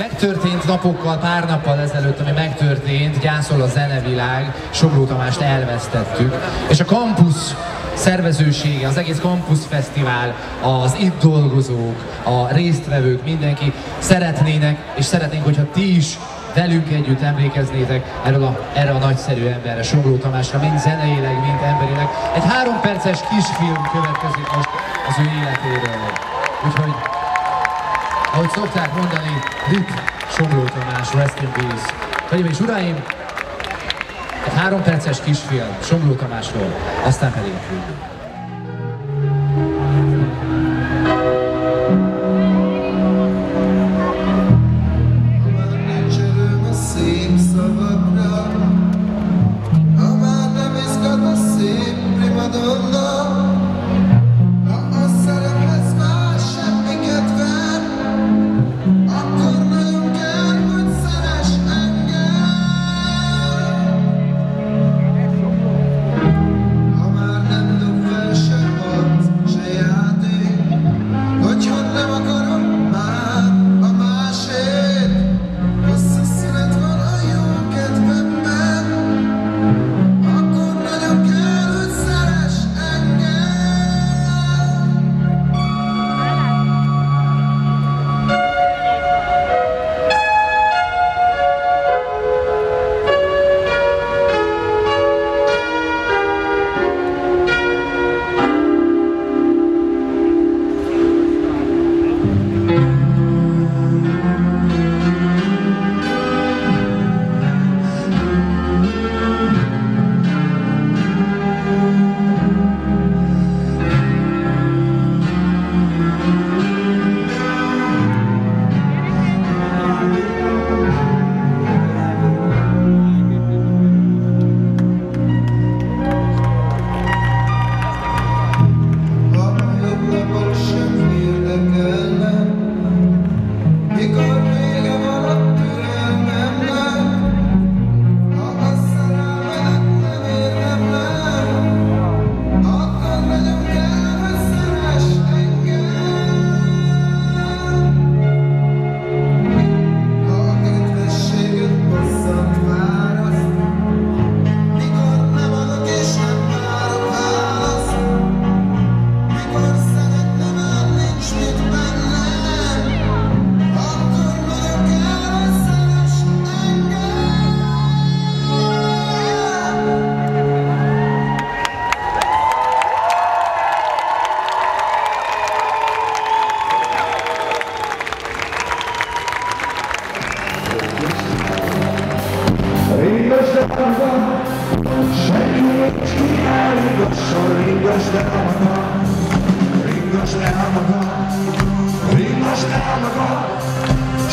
Megtörtént napokkal, pár nappal ezelőtt, ami megtörtént, gyászol a zenevilág, Somló Tamást elvesztettük, és a kampusz szervezősége, az egész Kampusz Fesztivál, az itt dolgozók, a résztvevők, mindenki szeretnének, és szeretnénk, hogyha ti is velünk együtt emlékeznétek erre a nagyszerű emberre, Somló Tamásra, mind zeneileg, mind emberileg. Egy 3 perces kisfilm következik most az ő életéről. Úgyhogy, ahogy szokták mondani, RIP Somló Tamás, rest in peace. Hölgyeim és uraim, egy 3 perces kisfilm Somló Tamásról, aztán pedig a film.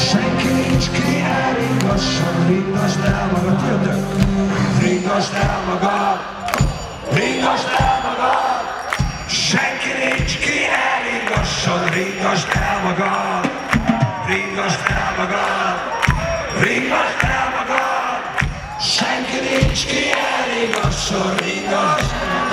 Senki nincs ki, elringasson, ringasd el magad, jöttök! Ringasd el magad, ringasd el magad! Senki nincs ki, elringasson, ringasd el magad! Ringasd el magad, ringasd el magad! Senki nincs ki, elringasson, ringasd el magad!